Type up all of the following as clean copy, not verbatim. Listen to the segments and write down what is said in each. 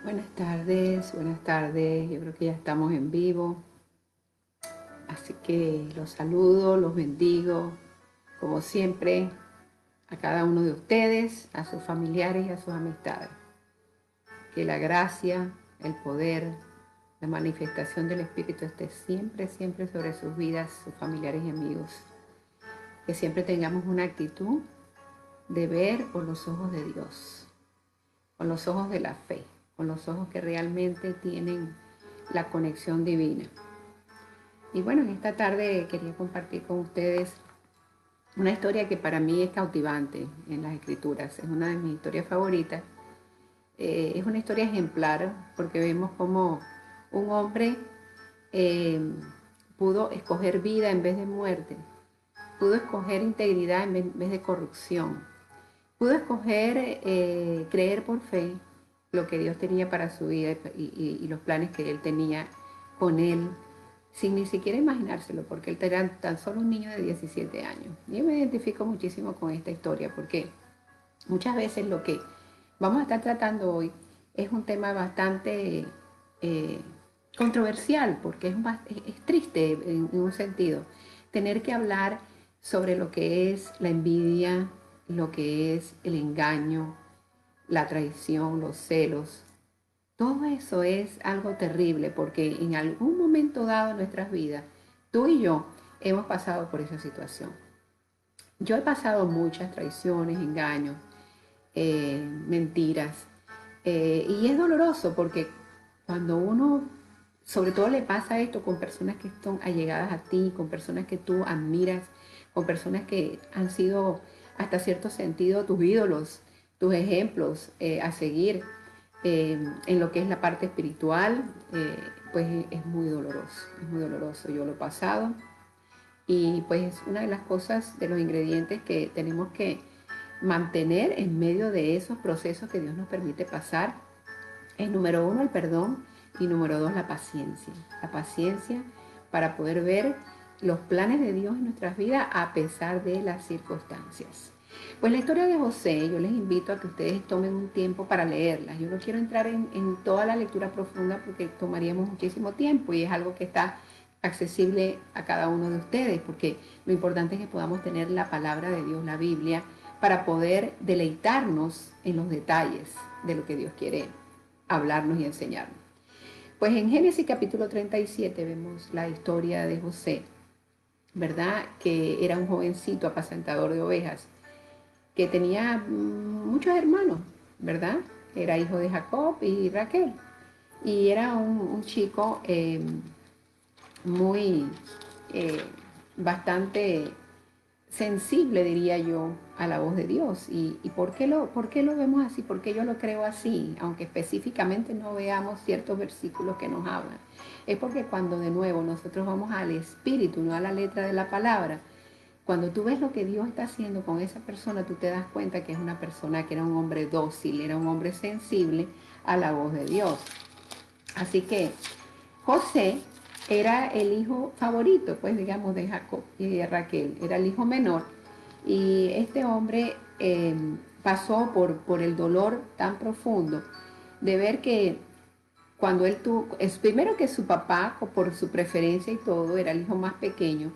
Buenas tardes. Yo creo que ya estamos en vivo. Así que los saludo, los bendigo, como siempre, a cada uno de ustedes, a sus familiares y a sus amistades. Que la gracia, el poder, la manifestación del Espíritu esté siempre, siempre sobre sus vidas, sus familiares y amigos. Que siempre tengamos una actitud de ver con los ojos de Dios, con los ojos de la fe, con los ojos que realmente tienen la conexión divina. Y bueno, en esta tarde quería compartir con ustedes una historia que para mí es cautivante en las escrituras. Es una de mis historias favoritas. Es una historia ejemplar porque vemos cómo un hombre eh, pudo escoger vida en vez de muerte, pudo escoger integridad en vez de corrupción, pudo escoger creer por fe lo que Dios tenía para su vida y los planes que Él tenía con él, sin ni siquiera imaginárselo, porque él era tan solo un niño de 17 años. Yo me identifico muchísimo con esta historia, porque muchas veces lo que vamos a estar tratando hoy es un tema bastante eh, controversial, porque es triste en un sentido, tener que hablar sobre lo que es la envidia, lo que es el engaño, la traición, los celos. Todo eso es algo terrible porque en algún momento dado en nuestras vidas, tú y yo hemos pasado por esa situación. Yo he pasado muchas traiciones, engaños, mentiras, y es doloroso porque cuando uno, sobre todo le pasa esto con personas que están allegadas a ti, con personas que tú admiras, con personas que han sido hasta cierto sentido tus ídolos, tus ejemplos a seguir en lo que es la parte espiritual, pues es muy doloroso, yo lo he pasado y pues una de las cosas, de los ingredientes que tenemos que mantener en medio de esos procesos que Dios nos permite pasar es número uno el perdón y número dos la paciencia para poder ver los planes de Dios en nuestras vidas a pesar de las circunstancias. Pues la historia de José, yo les invito a que ustedes tomen un tiempo para leerla. Yo no quiero entrar en toda la lectura profunda porque tomaríamos muchísimo tiempo y es algo que está accesible a cada uno de ustedes, porque lo importante es que podamos tener la palabra de Dios, la Biblia, para poder deleitarnos en los detalles de lo que Dios quiere hablarnos y enseñarnos. Pues en Génesis capítulo 37 vemos la historia de José, ¿verdad? Que era un jovencito apacentador de ovejas, que tenía muchos hermanos, ¿verdad? Era hijo de Jacob y Raquel. Y era un chico muy, eh, bastante sensible, diría yo, a la voz de Dios. ¿Y por qué lo vemos así? ¿Por qué yo lo creo así? Aunque específicamente no veamos ciertos versículos que nos hablan. Es porque cuando de nuevo nosotros vamos al espíritu, no a la letra de la palabra, cuando tú ves lo que Dios está haciendo con esa persona, tú te das cuenta que es una persona que era un hombre dócil, era un hombre sensible a la voz de Dios. Así que José era el hijo favorito, pues digamos, de Jacob y de Raquel, era el hijo menor. Y este hombre pasó por el dolor tan profundo de ver que cuando él tuvo, es primero que su papá, por su preferencia y todo, era el hijo más pequeño,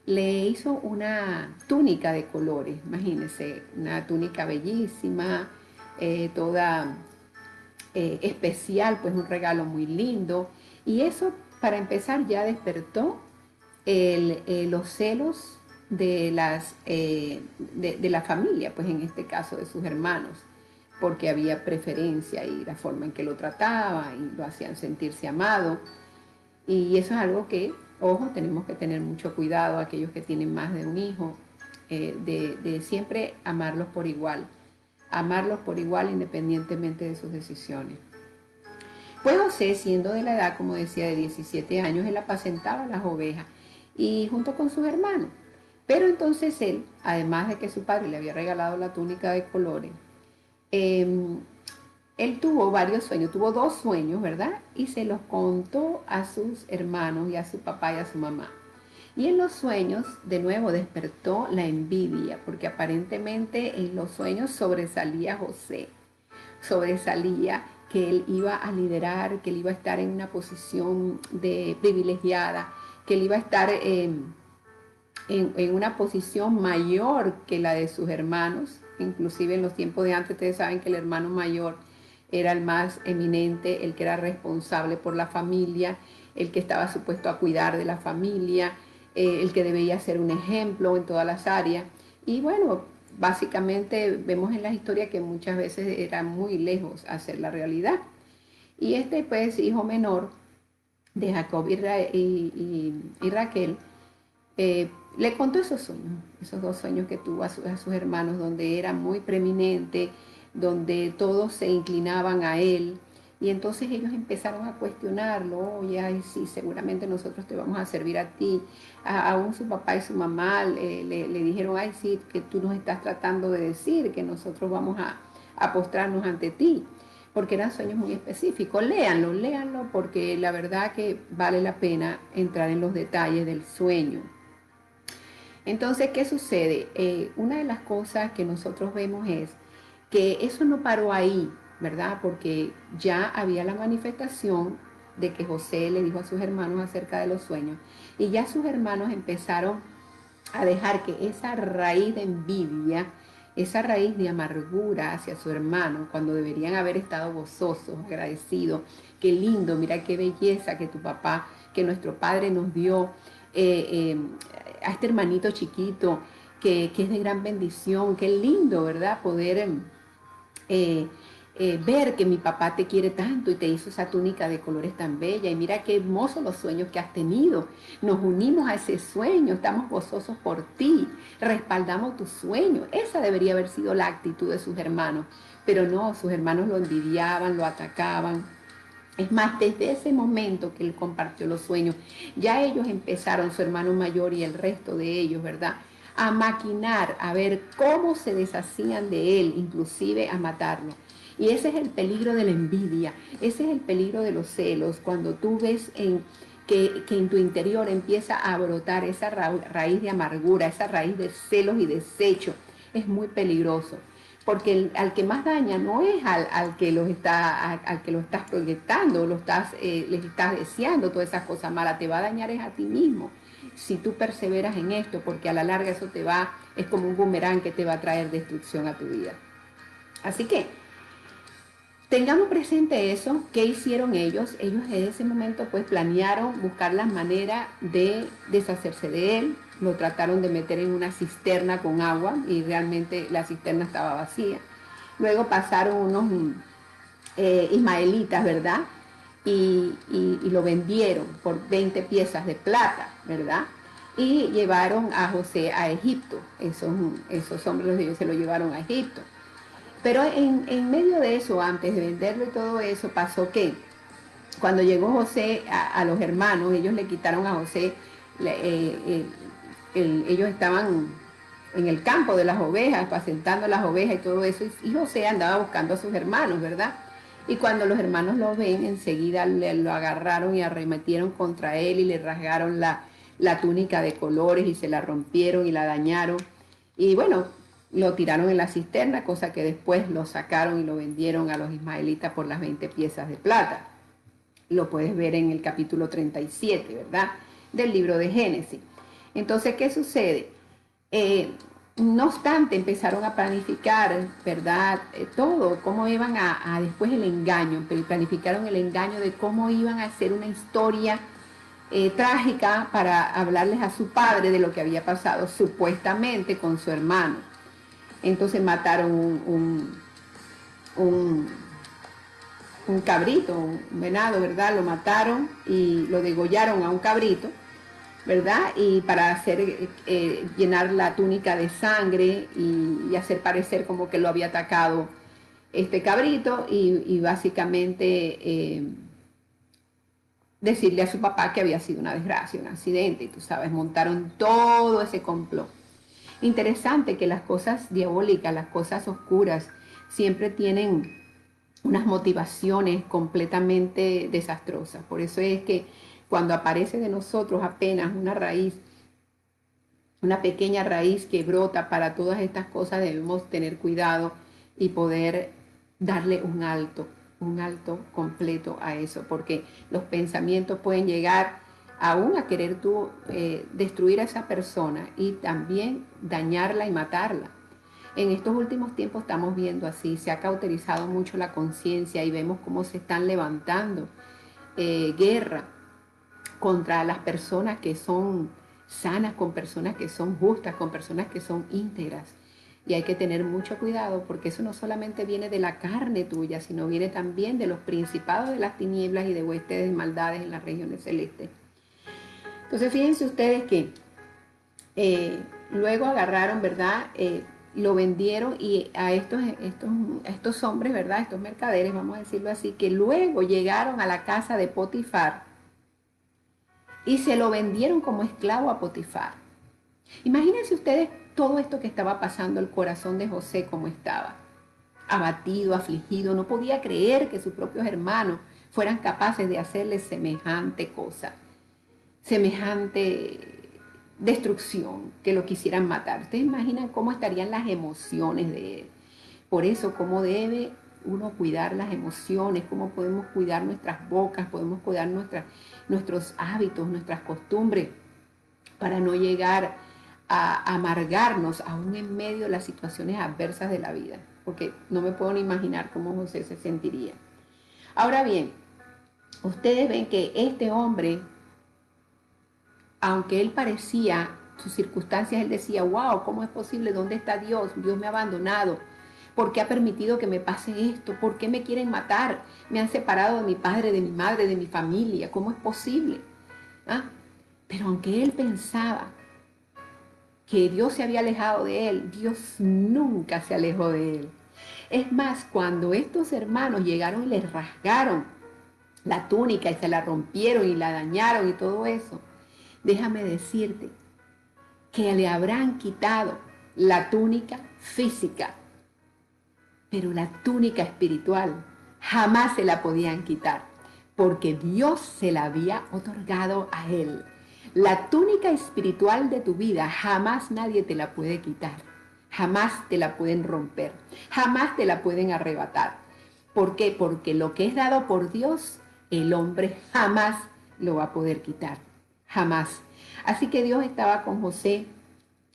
le hizo una túnica de colores, imagínense, una túnica bellísima, toda especial, pues un regalo muy lindo. Y eso, para empezar, ya despertó los celos de la familia, pues en este caso de sus hermanos, porque había preferencia y la forma en que lo trataba y lo hacían sentirse amado. Y eso es algo que, ojo, tenemos que tener mucho cuidado, aquellos que tienen más de un hijo, de siempre amarlos por igual independientemente de sus decisiones. Pues José, siendo de la edad, como decía, de 17 años, él apacentaba las ovejas y junto con sus hermanos. Pero entonces él, además de que su padre le había regalado la túnica de colores, eh, él tuvo varios sueños, tuvo dos sueños, ¿verdad? Y se los contó a sus hermanos y a su papá y a su mamá. Y en los sueños, de nuevo, despertó la envidia, porque aparentemente en los sueños sobresalía José, sobresalía que él iba a liderar, que él iba a estar en una posición de privilegiada, que él iba a estar en una posición mayor que la de sus hermanos. Inclusive en los tiempos de antes, ustedes saben que el hermano mayor era el más eminente, el que era responsable por la familia, el que estaba supuesto a cuidar de la familia, el que debía ser un ejemplo en todas las áreas. Y bueno, básicamente vemos en la historia que muchas veces era muy lejos hacer la realidad. Y este pues hijo menor de Jacob y Raquel, le contó esos sueños, esos dos sueños que tuvo a sus hermanos, donde era muy preeminente, donde todos se inclinaban a él. Y entonces ellos empezaron a cuestionarlo: oye, ay, sí, seguramente nosotros te vamos a servir a ti. Aún su papá y su mamá le dijeron: ay, sí, que tú nos estás tratando de decir que nosotros vamos a postrarnos ante ti, porque eran sueños muy específicos. Léanlo, léanlo, porque la verdad que vale la pena entrar en los detalles del sueño. Entonces, ¿qué sucede? Una de las cosas que nosotros vemos es que eso no paró ahí, ¿verdad? Porque ya había la manifestación de que José le dijo a sus hermanos acerca de los sueños, y ya sus hermanos empezaron a dejar que esa raíz de envidia, esa raíz de amargura hacia su hermano, cuando deberían haber estado gozosos, agradecidos: qué lindo, mira qué belleza que tu papá, que nuestro padre nos dio, eh, eh, a este hermanito chiquito que es de gran bendición, qué lindo, ¿verdad? Poder eh, ver que mi papá te quiere tanto y te hizo esa túnica de colores tan bella, y mira qué hermosos los sueños que has tenido. Nos unimos a ese sueño, estamos gozosos por ti, respaldamos tu sueño. Esa debería haber sido la actitud de sus hermanos, pero no, sus hermanos lo envidiaban, lo atacaban. Es más, desde ese momento que él compartió los sueños, ya ellos empezaron, su hermano mayor y el resto de ellos, ¿verdad?, a maquinar, a ver cómo se deshacían de él, inclusive a matarlo. Y ese es el peligro de la envidia, ese es el peligro de los celos, cuando tú ves que en tu interior empieza a brotar esa raíz de amargura, esa raíz de celos y desecho. Es muy peligroso, porque al que más daña no es al que al que lo estás proyectando, les estás deseando todas esas cosas malas. Te va a dañar es a ti mismo si tú perseveras en esto, porque a la larga eso es como un boomerang que te va a traer destrucción a tu vida. Así que tengamos presente eso. ¿Qué hicieron ellos? Ellos en ese momento pues planearon buscar la manera de deshacerse de él. Lo trataron de meter en una cisterna con agua y realmente la cisterna estaba vacía. Luego pasaron unos ismaelitas, ¿verdad? Y lo vendieron por 20 piezas de plata, ¿verdad? Y llevaron a José a Egipto. Esos hombres ellos se lo llevaron a Egipto. Pero en medio de eso, antes de venderlo y todo eso, pasó que cuando llegó José a los hermanos, ellos le quitaron a José, ellos estaban en el campo de las ovejas, apacentando las ovejas y todo eso, y José andaba buscando a sus hermanos, ¿verdad? Y cuando los hermanos lo ven, enseguida lo agarraron y arremetieron contra él y le rasgaron la túnica de colores y se la rompieron y la dañaron. Y bueno, lo tiraron en la cisterna, cosa que después lo sacaron y lo vendieron a los ismaelitas por las 20 piezas de plata. Lo puedes ver en el capítulo 37, ¿verdad?, del libro de Génesis. Entonces, ¿qué sucede? No obstante, empezaron a planificar, ¿verdad?, todo, cómo iban después el engaño, planificaron el engaño de cómo iban a hacer una historia trágica para hablarles a su padre de lo que había pasado supuestamente con su hermano. Entonces mataron un un cabrito, un venado, ¿verdad? Lo mataron y lo degollaron a un cabrito, ¿verdad? Y para hacer, llenar la túnica de sangre y hacer parecer como que lo había atacado este cabrito y básicamente decirle a su papá que había sido una desgracia, un accidente, y tú sabes, montaron todo ese complot. Interesante que las cosas diabólicas, las cosas oscuras, siempre tienen unas motivaciones completamente desastrosas. Por eso es que cuando aparece de nosotros apenas una raíz, una pequeña raíz que brota para todas estas cosas, debemos tener cuidado y poder darle un alto. un alto completo a eso, porque los pensamientos pueden llegar aún a querer tú destruir a esa persona y también dañarla y matarla. En estos últimos tiempos estamos viendo así, se ha cauterizado mucho la conciencia y vemos cómo se están levantando guerra contra las personas que son sanas, con personas que son justas, con personas que son íntegras. Y hay que tener mucho cuidado porque eso no solamente viene de la carne tuya, sino viene también de los principados de las tinieblas y de huestes de maldades en las regiones celestes. Entonces fíjense ustedes que luego agarraron, ¿verdad? Lo vendieron y a estos hombres, ¿verdad? Estos mercaderes, vamos a decirlo así, que luego llegaron a la casa de Potifar y se lo vendieron como esclavo a Potifar. Imagínense ustedes todo esto que estaba pasando, el corazón de José como estaba, abatido, afligido, no podía creer que sus propios hermanos fueran capaces de hacerle semejante cosa, semejante destrucción, que lo quisieran matar. Ustedes imaginan cómo estarían las emociones de él. Por eso, cómo debe uno cuidar las emociones, cómo podemos cuidar nuestras bocas, podemos cuidar nuestros hábitos, nuestras costumbres, para no llegar a amargarnos aún en medio de las situaciones adversas de la vida, porque no me puedo ni imaginar cómo José se sentiría. Ahora bien, ustedes ven que este hombre, aunque él parecía, sus circunstancias, él decía, wow, ¿cómo es posible? ¿Dónde está Dios? Dios me ha abandonado. ¿Por qué ha permitido que me pase esto? ¿Por qué me quieren matar? Me han separado de mi padre, de mi madre, de mi familia. ¿Cómo es posible? ¿Ah? Pero aunque él pensaba que Dios se había alejado de él, Dios nunca se alejó de él. Es más, cuando estos hermanos llegaron y le rasgaron la túnica y se la rompieron y la dañaron y todo eso, déjame decirte que le habrán quitado la túnica física, pero la túnica espiritual jamás se la podían quitar, porque Dios se la había otorgado a él. La túnica espiritual de tu vida jamás nadie te la puede quitar, jamás te la pueden romper, jamás te la pueden arrebatar. ¿Por qué? Porque lo que es dado por Dios, el hombre jamás lo va a poder quitar, jamás. Así que Dios estaba con José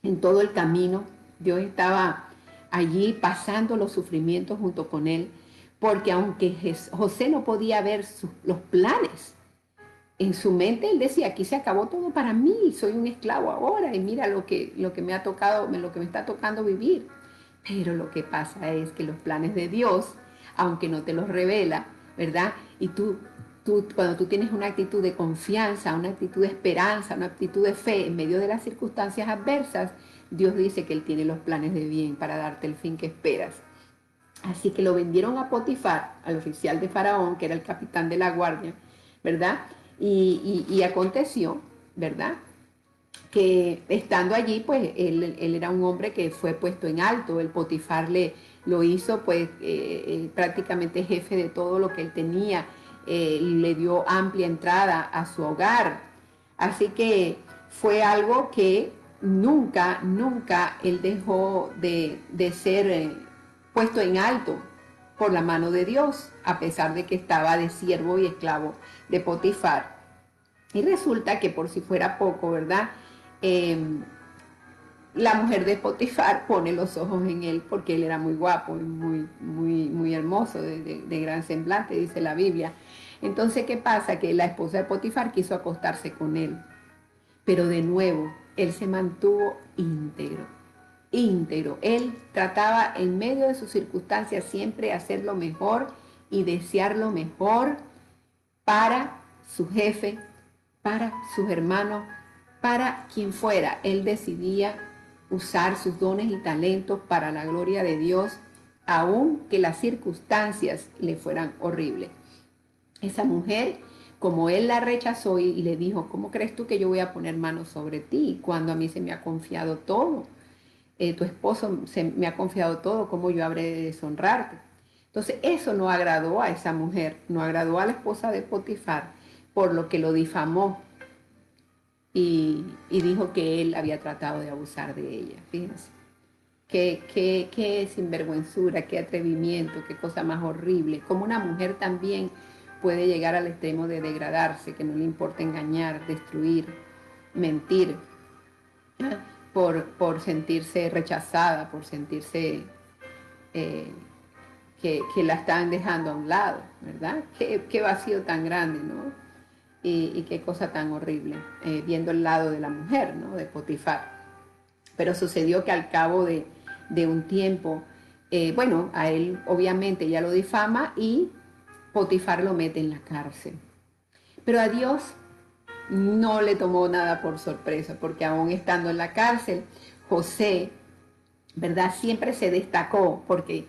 en todo el camino, Dios estaba allí pasando los sufrimientos junto con él, porque aunque José no podía ver los planes, en su mente él decía, aquí se acabó todo para mí, soy un esclavo ahora y mira lo que me ha tocado, lo que me está tocando vivir. Pero lo que pasa es que los planes de Dios, aunque no te los revela, ¿verdad? Y cuando tú tienes una actitud de confianza, una actitud de esperanza, una actitud de fe en medio de las circunstancias adversas, Dios dice que Él tiene los planes de bien para darte el fin que esperas. Así que lo vendieron a Potifar, al oficial de Faraón, que era el capitán de la guardia, ¿verdad? Y aconteció, ¿verdad? Que estando allí, pues él era un hombre que fue puesto en alto, el Potifar lo hizo pues prácticamente jefe de todo lo que él tenía, le dio amplia entrada a su hogar, así que fue algo que nunca él dejó de ser puesto en alto por la mano de Dios, a pesar de que estaba de siervo y esclavo de Potifar. Y resulta que por si fuera poco, ¿verdad? Eh, la mujer de Potifar pone los ojos en él porque él era muy guapo, muy hermoso, de gran semblante, dice la Biblia. Entonces, ¿qué pasa? Que la esposa de Potifar quiso acostarse con él. Pero de nuevo, él se mantuvo íntegro, íntegro. Él trataba en medio de sus circunstancias siempre hacer lo mejor y desear lo mejor para su jefe, para sus hermanos, para quien fuera. Él decidía usar sus dones y talentos para la gloria de Dios, aun que las circunstancias le fueran horribles. Esa mujer, como él la rechazó y le dijo, ¿cómo crees tú que yo voy a poner manos sobre ti cuando a mí se me ha confiado todo? Tu esposo me ha confiado todo, ¿cómo yo habré de deshonrarte? Entonces eso no agradó a esa mujer, no agradó a la esposa de Potifar, por lo que lo difamó y dijo que él había tratado de abusar de ella, fíjense. Qué sinvergüenzura, qué atrevimiento, qué cosa más horrible. Como una mujer también puede llegar al extremo de degradarse, que no le importa engañar, destruir, mentir, ¿eh? Por sentirse rechazada, por sentirse eh, que la están dejando a un lado, ¿verdad? Qué vacío tan grande, ¿no? Y qué cosa tan horrible, viendo el lado de la mujer, ¿no? De Potifar. Pero sucedió que al cabo de un tiempo, bueno, a él obviamente ya lo difama y Potifar lo mete en la cárcel. Pero a Dios no le tomó nada por sorpresa, porque aún estando en la cárcel, José, ¿verdad? Siempre se destacó, porque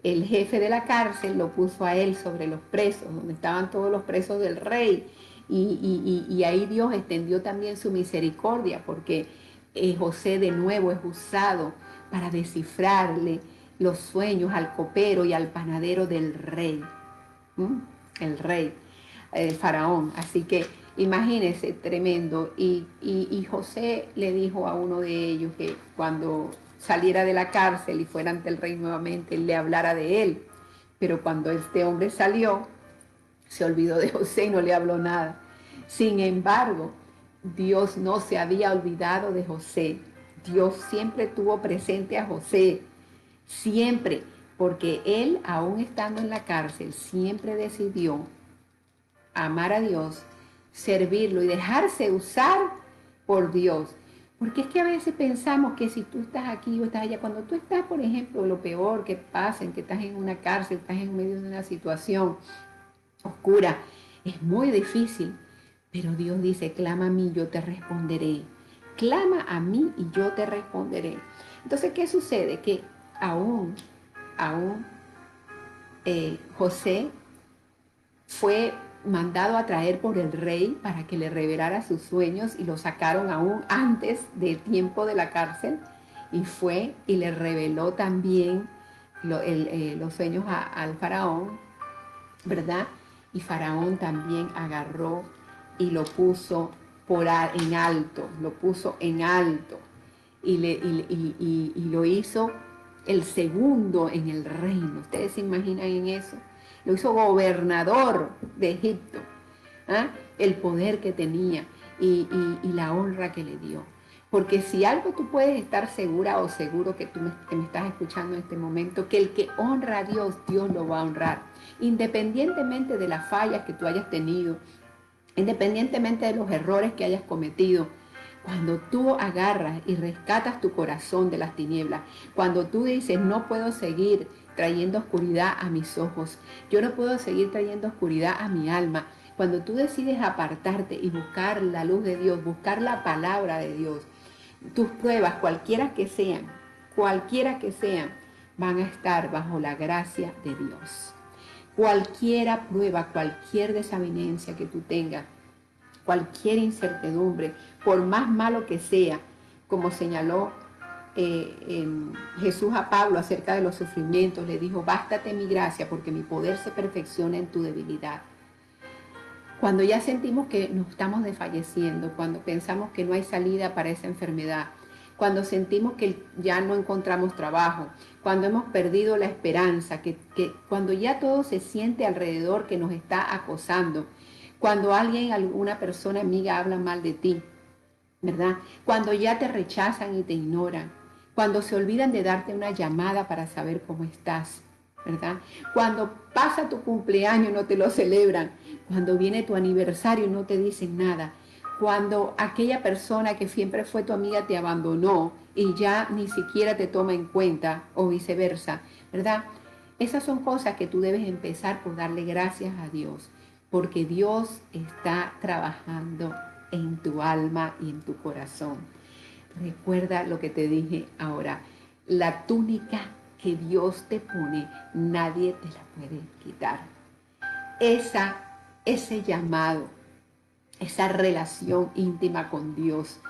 el jefe de la cárcel lo puso a él sobre los presos, donde estaban todos los presos del rey. Y ahí Dios extendió también su misericordia, porque José de nuevo es usado para descifrarle los sueños al copero y al panadero del rey. ¿Mm? El rey, el faraón. Así que imagínense, tremendo. Y José le dijo a uno de ellos que cuando saliera de la cárcel y fuera ante el rey nuevamente, le hablara de él. Pero cuando este hombre salió, se olvidó de José y no le habló nada. Sin embargo, Dios no se había olvidado de José. Dios siempre tuvo presente a José, siempre, porque él, aún estando en la cárcel, siempre decidió amar a Dios, servirlo y dejarse usar por Dios. Porque es que a veces pensamos que si tú estás aquí o estás allá, cuando tú estás, por ejemplo, lo peor que pasa, en que estás en una cárcel, estás en medio de una situación oscura, es muy difícil. Pero Dios dice, clama a mí, yo te responderé. Clama a mí y yo te responderé. Entonces, ¿qué sucede? Que aún José fue mandado a traer por el rey para que le revelara sus sueños y lo sacaron aún antes del tiempo de la cárcel y fue y le reveló también los sueños al faraón, ¿verdad? Y faraón también agarró y lo puso en alto, lo puso en alto y lo hizo el segundo en el reino. ¿Ustedes se imaginan en eso? Lo hizo gobernador de Egipto. ¿Ah? El poder que tenía y la honra que le dio. Porque si algo tú puedes estar segura o seguro que me estás escuchando en este momento, que el que honra a Dios, Dios lo va a honrar. Independientemente de las fallas que tú hayas tenido, independientemente de los errores que hayas cometido, cuando tú agarras y rescatas tu corazón de las tinieblas, cuando tú dices, no puedo seguir trayendo oscuridad a mis ojos, yo no puedo seguir trayendo oscuridad a mi alma, cuando tú decides apartarte y buscar la luz de Dios, buscar la palabra de Dios, tus pruebas, cualquiera que sean, van a estar bajo la gracia de Dios. Cualquiera prueba, cualquier desavenencia que tú tengas, cualquier incertidumbre, por más malo que sea, como señaló Jesús a Pablo acerca de los sufrimientos, le dijo, bástate mi gracia porque mi poder se perfecciona en tu debilidad. Cuando ya sentimos que nos estamos desfalleciendo, cuando pensamos que no hay salida para esa enfermedad, cuando sentimos que ya no encontramos trabajo, cuando hemos perdido la esperanza, cuando ya todo se siente alrededor que nos está acosando, cuando alguna persona amiga habla mal de ti, ¿verdad? Cuando ya te rechazan y te ignoran, cuando se olvidan de darte una llamada para saber cómo estás, ¿verdad? Cuando pasa tu cumpleaños y no te lo celebran, cuando viene tu aniversario y no te dicen nada, cuando aquella persona que siempre fue tu amiga te abandonó y ya ni siquiera te toma en cuenta o viceversa, ¿verdad? Esas son cosas que tú debes empezar por darle gracias a Dios, porque Dios está trabajando en tu alma y en tu corazón. Recuerda lo que te dije ahora, la túnica que Dios te pone, nadie te la puede quitar. Ese llamado, esa relación íntima con Dios,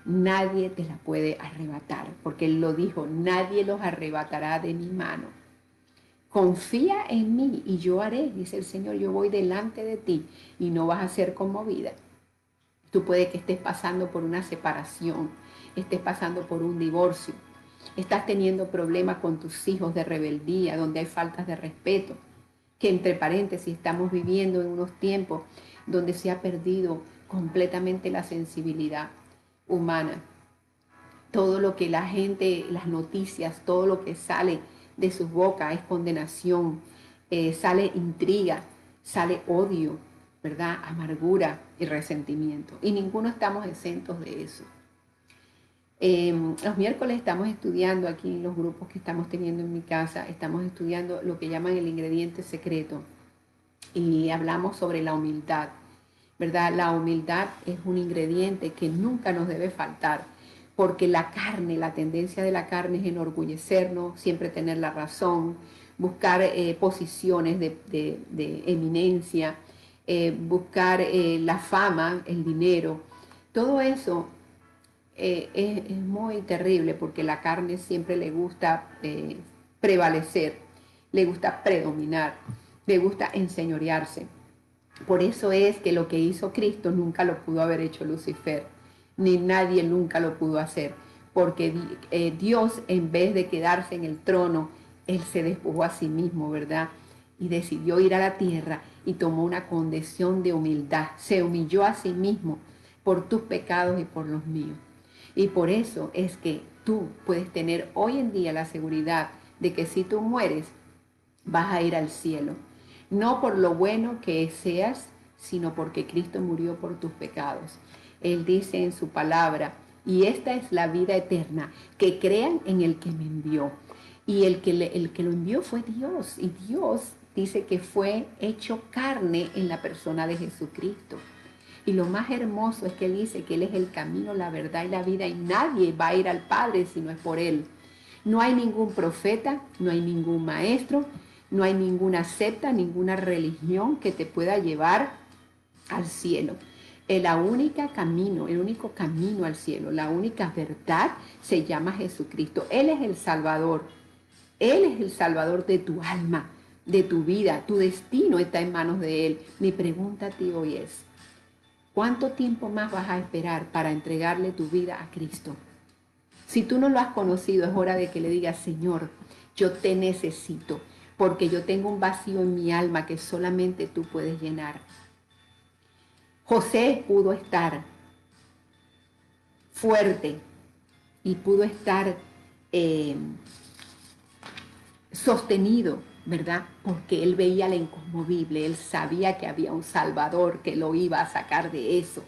nadie te la puede arrebatar, porque Él lo dijo, nadie los arrebatará de mi mano. Confía en mí y yo haré, dice el Señor, yo voy delante de ti y no vas a ser conmovida. Tú puedes que estés pasando por una separación, estés pasando por un divorcio, Estás teniendo problemas con tus hijos de rebeldía, donde hay faltas de respeto, que entre paréntesis estamos viviendo en unos tiempos donde se ha perdido completamente la sensibilidad humana. Todo lo que la gente, las noticias, todo lo que sale de sus bocas es condenación, sale intriga, sale odio, ¿verdad? Amargura y resentimiento. Y ninguno estamos exentos de eso. Los miércoles estamos estudiando aquí en los grupos que estamos teniendo en mi casa, estamos estudiando lo que llaman el ingrediente secreto y hablamos sobre la humildad, ¿verdad? La humildad es un ingrediente que nunca nos debe faltar, porque la carne, la tendencia de la carne es enorgullecernos, siempre tener la razón, buscar posiciones de eminencia, buscar la fama, el dinero. Todo eso es muy terrible porque la carne siempre le gusta prevalecer, le gusta predominar, le gusta enseñorearse. Por eso es que lo que hizo Cristo nunca lo pudo haber hecho Lucifer, ni nadie nunca lo pudo hacer, porque Dios, en vez de quedarse en el trono, Él se despojó a sí mismo, ¿verdad? Y decidió ir a la tierra y tomó una condición de humildad, se humilló a sí mismo por tus pecados y por los míos. Y por eso es que tú puedes tener hoy en día la seguridad de que si tú mueres, vas a ir al cielo. No por lo bueno que seas, sino porque Cristo murió por tus pecados. Él dice en su palabra, y esta es la vida eterna, que crean en el que me envió. Y el que lo envió fue Dios. Y Dios dice que fue hecho carne en la persona de Jesucristo. Y lo más hermoso es que Él dice que Él es el camino, la verdad y la vida, y nadie va a ir al Padre si no es por Él. No hay ningún profeta, no hay ningún maestro, no hay ninguna secta, ninguna religión que te pueda llevar al cielo. El único camino al cielo, la única verdad se llama Jesucristo. Él es el Salvador. Él es el Salvador de tu alma, de tu vida. Tu destino está en manos de Él. Mi pregunta a ti hoy es, ¿cuánto tiempo más vas a esperar para entregarle tu vida a Cristo? Si tú no lo has conocido, es hora de que le digas, Señor, yo te necesito, porque yo tengo un vacío en mi alma que solamente tú puedes llenar. José pudo estar fuerte y pudo estar sostenido, ¿verdad? Porque él veía la inconmovible, él sabía que había un Salvador que lo iba a sacar de eso.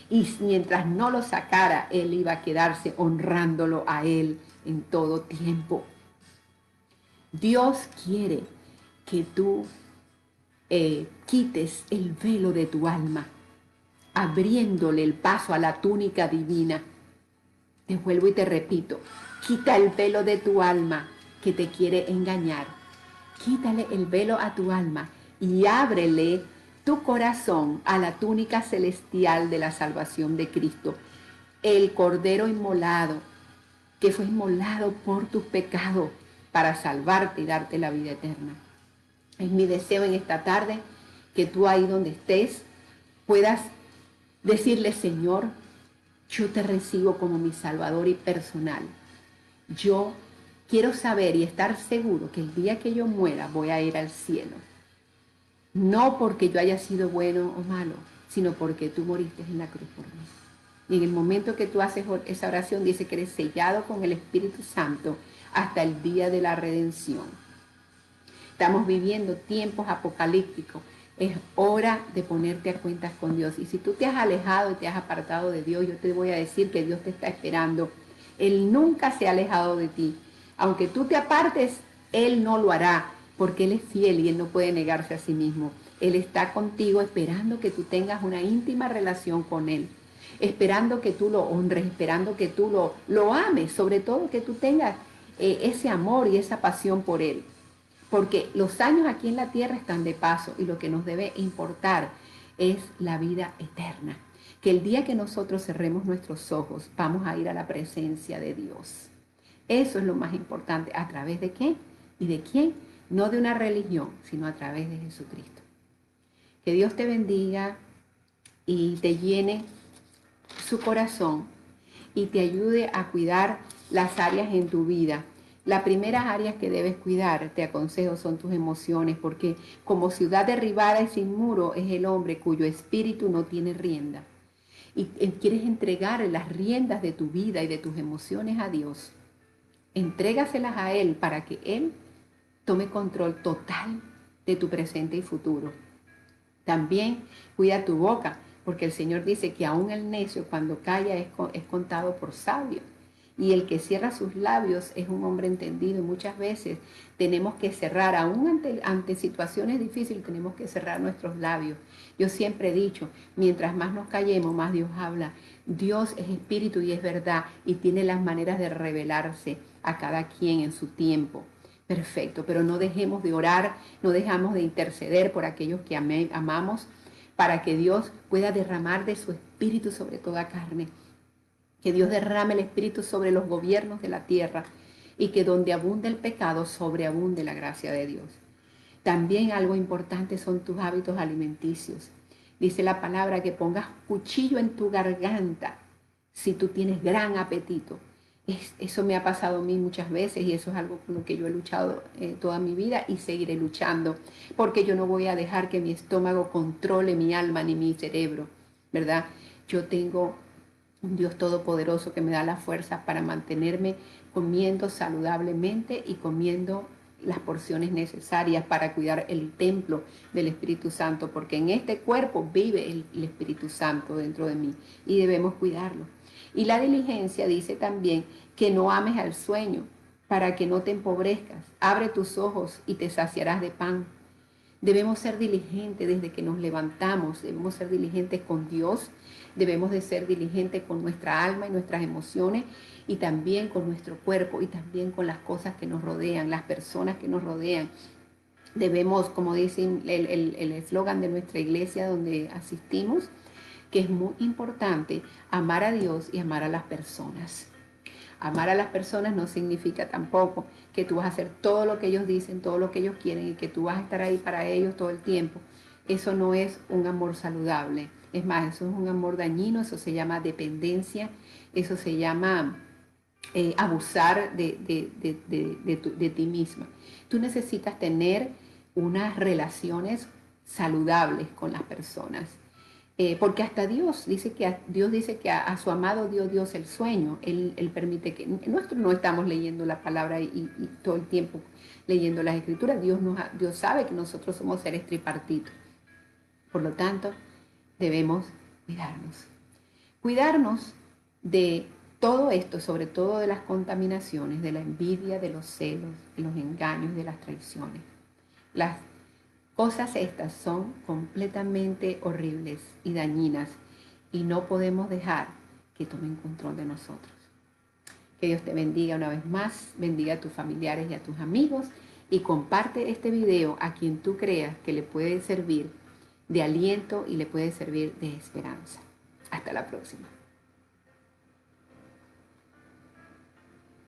Y mientras no lo sacara, él iba a quedarse honrándolo a él en todo tiempo. Dios quiere que tú quites el velo de tu alma, abriéndole el paso a la túnica divina. Te vuelvo y te repito, quita el velo de tu alma que te quiere engañar. Quítale el velo a tu alma y ábrele tu corazón a la túnica celestial de la salvación de Cristo. El Cordero inmolado, que fue inmolado por tus pecados para salvarte y darte la vida eterna. Es mi deseo en esta tarde que tú ahí donde estés puedas decirle, Señor, yo te recibo como mi Salvador y personal. Yo quiero saber y estar seguro que el día que yo muera voy a ir al cielo. No porque yo haya sido bueno o malo, sino porque tú moriste en la cruz por mí. Y en el momento que tú haces esa oración, dice que eres sellado con el Espíritu Santo hasta el día de la redención. Estamos viviendo tiempos apocalípticos. Es hora de ponerte a cuentas con Dios. Y si tú te has alejado y te has apartado de Dios, yo te voy a decir que Dios te está esperando. Él nunca se ha alejado de ti. Aunque tú te apartes, Él no lo hará, porque Él es fiel y Él no puede negarse a sí mismo. Él está contigo esperando que tú tengas una íntima relación con Él, esperando que tú lo honres, esperando que tú lo ames, sobre todo que tú tengas ese amor y esa pasión por Él. Porque los años aquí en la tierra están de paso y lo que nos debe importar es la vida eterna. Que el día que nosotros cerremos nuestros ojos, vamos a ir a la presencia de Dios. Eso es lo más importante. ¿A través de qué? ¿Y de quién? No de una religión, sino a través de Jesucristo. Que Dios te bendiga y te llene su corazón y te ayude a cuidar las áreas en tu vida. Las primeras áreas que debes cuidar, te aconsejo, son tus emociones, porque como ciudad derribada y sin muro es el hombre cuyo espíritu no tiene rienda. Y quieres entregar las riendas de tu vida y de tus emociones a Dios. Entrégaselas a Él para que Él tome control total de tu presente y futuro. También cuida tu boca, porque el Señor dice que aún el necio cuando calla es contado por sabio. Y el que cierra sus labios es un hombre entendido. Y muchas veces tenemos que cerrar, aún ante situaciones difíciles, tenemos que cerrar nuestros labios. Yo siempre he dicho, mientras más nos callemos, más Dios habla. Dios es espíritu y es verdad y tiene las maneras de revelarse a cada quien en su tiempo. Perfecto, pero no dejemos de orar, no dejamos de interceder por aquellos que amamos, para que Dios pueda derramar de su espíritu sobre toda carne. Que Dios derrame el espíritu sobre los gobiernos de la tierra y que donde abunde el pecado, sobreabunde la gracia de Dios. También algo importante son tus hábitos alimenticios. Dice la palabra que pongas cuchillo en tu garganta si tú tienes gran apetito. Eso me ha pasado a mí muchas veces y eso es algo con lo que yo he luchado toda mi vida y seguiré luchando, porque yo no voy a dejar que mi estómago controle mi alma ni mi cerebro, ¿verdad? Yo tengo un Dios todopoderoso que me da la fuerza para mantenerme comiendo saludablemente y comiendo las porciones necesarias para cuidar el templo del Espíritu Santo, porque en este cuerpo vive el Espíritu Santo dentro de mí y debemos cuidarlo. Y la diligencia dice también que no ames al sueño para que no te empobrezcas. Abre tus ojos y te saciarás de pan. Debemos ser diligentes desde que nos levantamos, debemos ser diligentes con Dios, debemos de ser diligentes con nuestra alma y nuestras emociones y también con nuestro cuerpo y también con las cosas que nos rodean, las personas que nos rodean. Debemos, como dicen el eslogan de nuestra iglesia donde asistimos, que es muy importante amar a Dios y amar a las personas. Amar a las personas no significa tampoco que tú vas a hacer todo lo que ellos dicen, todo lo que ellos quieren y que tú vas a estar ahí para ellos todo el tiempo. Eso no es un amor saludable. Es más, eso es un amor dañino, eso se llama dependencia, eso se llama abusar de ti misma. Tú necesitas tener unas relaciones saludables con las personas. Porque hasta Dios dice que a su amado dio Dios el sueño. Él permite que nosotros no estamos leyendo la palabra y todo el tiempo leyendo las escrituras. Dios sabe que nosotros somos seres tripartitos. Por lo tanto, debemos cuidarnos. Cuidarnos de todo esto, sobre todo de las contaminaciones, de la envidia, de los celos, de los engaños, de las traiciones. Las cosas estas son completamente horribles y dañinas y no podemos dejar que tomen control de nosotros. Que Dios te bendiga una vez más, bendiga a tus familiares y a tus amigos y comparte este video a quien tú creas que le puede servir de aliento y le puede servir de esperanza. Hasta la próxima.